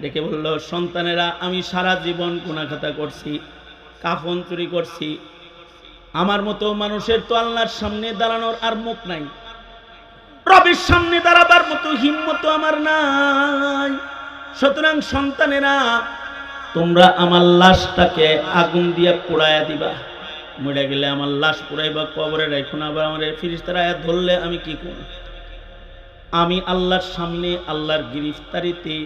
ডেকে বলল, সন্তানেরা, আমি সারা জীবন গুনাহখাতা করছি, কাফন চুরি করছি, আমার মতো মানুষের তো আল্লাহর সামনে দাঁড়ানোর আর মুখ নাই, রবের সামনে দাঁড়াবার মতো হিম্মত আমার নাই। সুতরাং সন্তানেরা, তোমরা আমার লাশটাকে আগুন দিয়ে পোড়ায়া দিবা, মরে গেলে আমার লাশ পোড়াইবা, কবরে রাখো না, আবার আমার ফিরিস্তারা ধরলে আমি কি করব? আমি আল্লাহর সামনে আল্লাহর গিরফতারিতে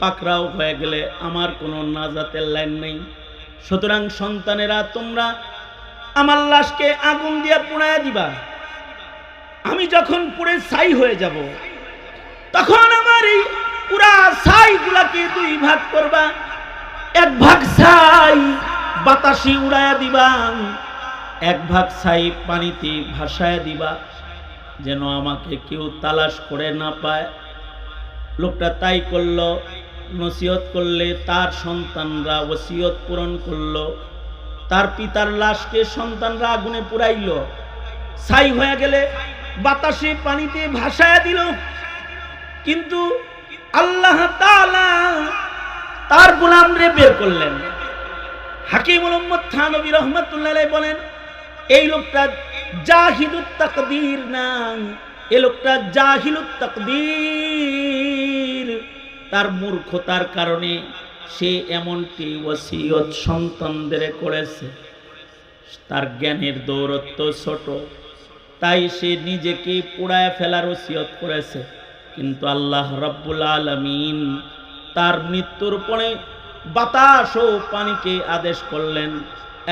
পাকড়াও হয়ে গেলে আমার কোনো নাজাতের লাইন নেই। সুতরাং সন্তানেরা, তোমরা আমার লাশকে আগুন দিয়ে পোড়ায়া দিবা। আমি যখন পুড়ে ছাই হয়ে যাব, তখন আমার এই পুরা ছাইগুলাকে দুই ভাগ করবা। এক ভাগ ছাই বাতাসে উড়ায়া দিবা, এক ভাগ ছাই পানিতে ভাসায়া দিবা, যেন আমাকে কেউ তালাশ করে না পায়। লোকটা তাই করলো। নসিহত করলে তার সন্তানরা ওসিয়ত পূরণ করলো। তার পিতার লাশকে সন্তানরা আগুনে পুড়াইল, ছাই হয়ে গেলে বাতাসে পানিতে ভাসায়া দিল। কিন্তু আল্লাহ তাআলা তার গোলামরে বের করলেন। হাকিমুল উম্মত থানবী রাহমাতুল্লাহ আলাইহি বলেন, এই লোকটা জাহিলুত তাকদীর না, এই লোকটা জাহিলুত তাকদীর। তার মূর্খতার কারণে সে এমনটি ওসিয়ত সন্তানদের করেছে। তার জ্ঞানের দৌরত্ব ছোট, তাই সে নিজেকে পোড়ায় ফেলার ওসিয়ত করেছে। কিন্তু আল্লাহ রাব্বুল আলামিন তার মৃত্যুর পরে বাতাস ও পানিকে আদেশ করলেন,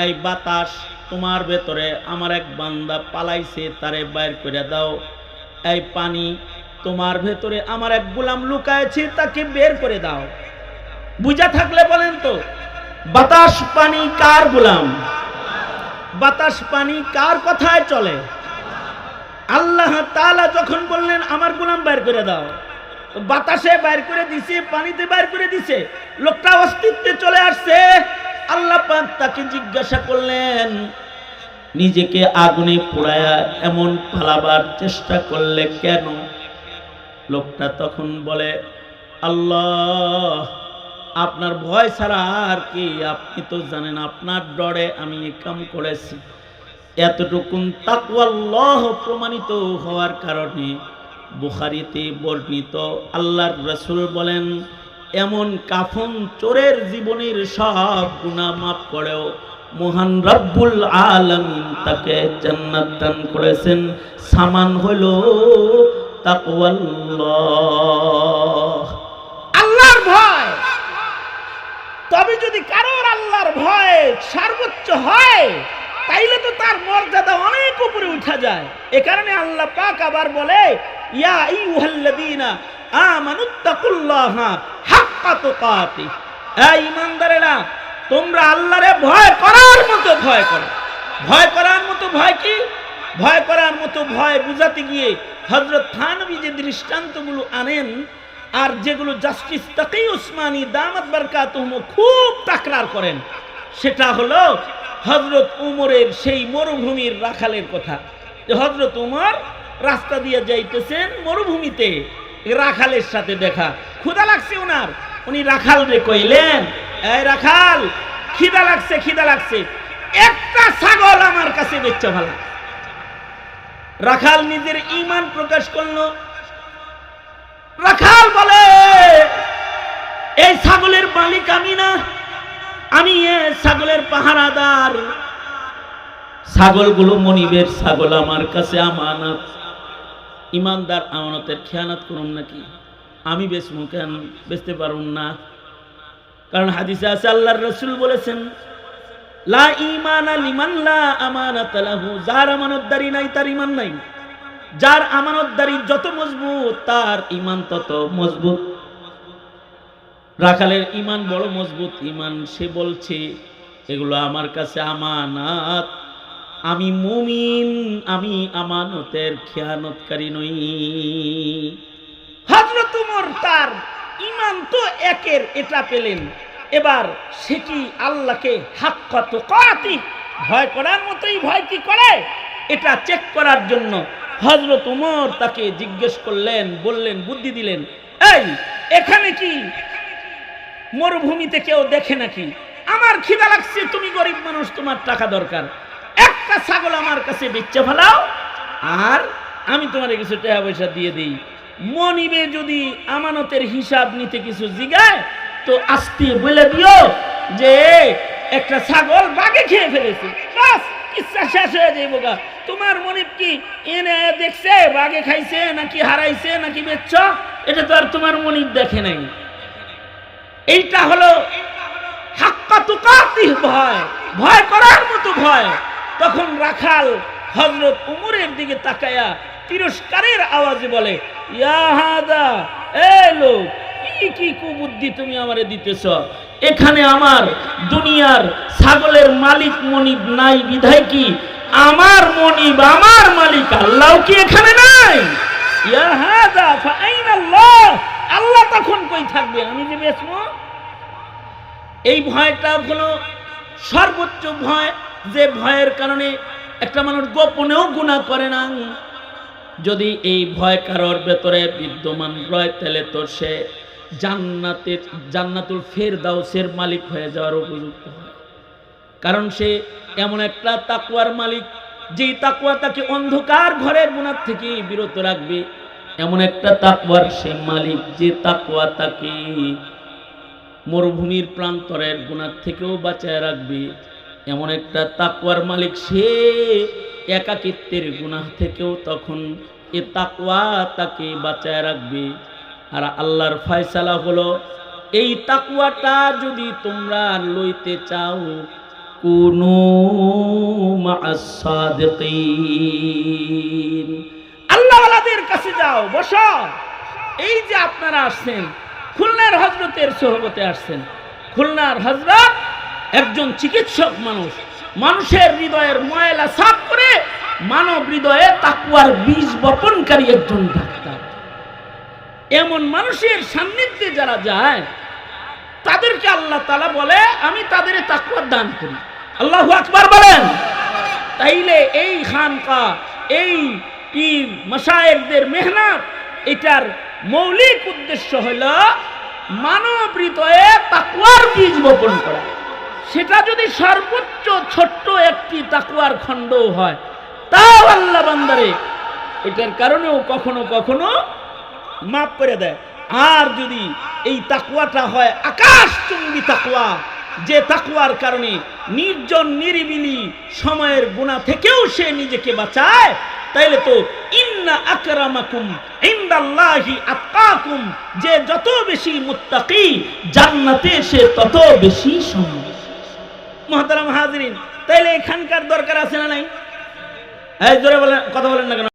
এই বাতাস, তোমার ভেতরে আমার এক বান্দা পালাইছে, তারে বাইর করে দাও। এই পানি, তোমার ভেতরে আমার এক গোলাম লুকায়েছে, তাকে বের করে দাও। বুঝা থাকলে বলেন তো, বাতাস পানি কার গোলাম? বাতাস পানি কার কথায় চলে? আল্লাহ তাআলা যখন বললেন আমার গোলাম বাইর করে দাও, বাতাসে বাইর করে দিছে, পানিতে বাইর করে দিছে, লোকটা অস্তিত্বে চলে আসছে। আল্লাহ পাক তাকে জিজ্ঞাসা করলেন, নিজেকে আগুনে পোড়ায়া এমন পালাবার চেষ্টা করলে কেন? লোকটা তখন বলে, আল্লাহ, আপনার ভয় ছাড়া আর কি? আপনি তো জানেন আপনার ডরে আমি এই কাম করেছি। এতটুকুন তাকওয়াল্লাহ প্রমাণিত হওয়ার কারণে বুখারীতে বর্ণিত আল্লাহর রাসূল বলেন, এমন কাফন চোরের জীবনের সব গুনাহ মাফ করেও মহান রব্বুল আলামিন তাকে জান্নাত দান করেছেন। সামান হলো তাকওয়াল্লাহ, আল্লাহর ভয়। তবে যদি কারোর আল্লাহর ভয় সর্বোচ্চ হয়, তাইলে তো তার মর্যাদা অনেক উপরে উঠা যায়। এ কারণে আল্লাহ পাক আবার বলে, ইয়া আইয়ুহাল্লাযীনা আমানুত্তাকুল্লাহা হাক্কা তুকাতিহ, এই ঈমানদারেরা, তোমরা আল্লাহরে ভয় করার মতো ভয় করো। ভয় করার মতো ভয় কি? ভয় করার মতো ভয় বুঝাতে গিয়ে হযরত থানবী যে দৃষ্টান্তগুলো আনেন, আর যেগুলো জাস্টিস তাকি উসমানী দামাত বারকাতুহুম খুব তাকরার করেন, সেটা হলো হযরত উমরের সেই মরুভূমির রাখালের কথা। যে হযরত উমর রাস্তা দিয়ে যাইতেছেন মরুভূমিতে, রাখালের সাথে দেখা, ক্ষুধা লাগছে ওনার। উনি রাখাল রে কইলেন, এই রাখাল, খিদা লাগছে, খিদা লাগছে, একটা ছাগল আমার কাছে বেচা ভালো। রাখাল নিজের ঈমান প্রকাশ করলো। রাখাল বলে, এই ছাগলের মালিক আমি না, আমি ছাগলের পাহারাদার। ছাগলগুলো মনিবের ছাগল, আমার কাছে আমানত। ইমানদার আমানতের খেয়ানত করুন নাকি? আমি বেচবো কেন? বেচতে পারুন না। কারণ হাদিসে আছে, আল্লাহর রাসূল বলেছেন, লা ঈমানা লিমান লা আমানাতা লাহু, যার আমানতদারি নাই তার ঈমান নাই। যার আমানতদারি যত মজবুত, তার ঈমান তত মজবুত। রাখালের ঈমান বড় মজবুত ঈমান। সে বলছে, এগুলো আমার কাছে আমানত, আমি মুমিন, আমি আমানতের খেয়ানতকারী নই। হযরত উমর তার ঈমান তো একের এটা পেলেন, এবার সে কি আল্লাহকে হাক্কা তুকাতিহ, ভয় করার মতোই ভয় কি করে, এটা চেক করার জন্য হযরত উমর তাকে জিজ্ঞেস করলেন, বললেন, বুদ্ধি দিলেন, এই এখানে কি মরুভূমিতে কেউ দেখে নাকি? আমার খিদা লাগছে, তুমি গরিব মানুষ, তোমার টাকা দরকার, একটা ছাগল আমার কাছে বেচে ফেলাও, আর আমি তোমার কিছু টাকা পয়সা দিয়ে দিই। মনিবে যদি আমানতের হিসাব নিতে কিছু জিগায় তো আস্তে বলে দিও যে একটা ছাগল বাঘে খেয়ে ফেলেছে, বাস ইচ্ছা শেষ হয়ে যাইবো গা। তোমার মনিব কি এনে দেখছে বাঘে খাইছে নাকি হারাইছে নাকি বেচছ? এটা তো আর তোমার মনিব দেখে নাই। এইটা হলো হাক্কা তুকাতিহ ভয়, ভয় করার মতো ভয়। তখন রাখাল হযরত উমরের দিকে তাকায়া তিরস্কারের আওয়াজে বলে, ইয়া হাদা, এ লোক, কি কুবুদ্ধি তুমি আমারে দিতেছ? এখানে আমার দুনিয়ার ছাগলের মালিক মনিব নাই বিধায় কি আমার মনিব, আমার মালিক আল্লাহ কি এখানে নাই? ইয়া হাদা ফাআইনা আল্লাহ, আল্লাহ তখন কই থাকবে আমি যে বেচবো? এই ভয়টা হলো সর্বোচ্চ ভয়, যে ভয়ের কারণে একটা মানুষ গোপনেও গুনাহ করে না। যদি এই ভয় কারোর ভেতরে বিদ্যমান রয় তাহলে তো সে জান্নাতুল ফেরদাউসের মালিক হয়ে যাওয়ার উপযুক্ত হয়। কারণ সে এমন একটা তাকওয়ার মালিক, যেই তাকওয়া তাকে অন্ধকার ঘরের গুনাহ থেকে বিরত রাখবে। এমন একটা তাকওয়ার সে মালিক, যে তাকওয়া তাকে মরুভূমির প্রান্তরের গুনাহ থেকেও বাঁচায় রাখবে। এমন একটা তাকওয়ার মালিক সে, একাকিত্বের গুনাহ থেকেও তখন এ তাকওয়া তাকে বাঁচায় রাখবে। আর আল্লাহর ফয়সালা হলো, এই তাকওয়াটা যদি তোমরা লইতে চাও, কুনু মা'আস সাদিকিন, আল্লাহওয়ালাদের কাছে যাও, বসো। এই যে আপনারা আসছেন, খুলনার হযরতের সোহবতে আসছেন। খুলনার হযরত একজন চিকিৎসক মানুষ, মানুষের হৃদয়ের ময়লা সাফ করে মানব হৃদয়ে তাকওয়ার বীজ বপনকারী একজন ডাক্তার। এমন মানুষের সান্নিধ্যে যারা যায় তাদেরকে আল্লাহ তাআলা বলে, আমি তাদের তাকওয়া দান করি। আল্লাহু আকবার বলেন। তাইলে এই খানকা, এই পীর মাশায়েখদের মেহনত, এটার মৌলিক উদ্দেশ্য হলো মানব হৃদয়ে তাকওয়ার বীজ বপন করা। সেটা যদি সর্বোচ্চ ছোট্ট একটি তাকওয়ার খণ্ডও হয়, তাও আল্লাহ বান্দারে এটার কারণেও কখনো কখনো মাফ করে দেয়। আর যদি এই তাকওয়াটা হয় আকাশচুম্বী তাকওয়া, যে তাকওয়ার কারণে নির্জন নিরিবিলি সময়ের গুনাহ থেকেও সে নিজেকে বাঁচায়, তাইলে তো ইন্না আকরামাকুম ইনদাল্লাহি আতকাকুম, যে যত বেশি মুত্তাকি জান্নাতে সে তত বেশি সম্মান। মুহতারাম হাজিরিন, তাইলে এখানকার দরকার আছে না নাই? এই জোরে বলেন, কথা বলেন না কেন?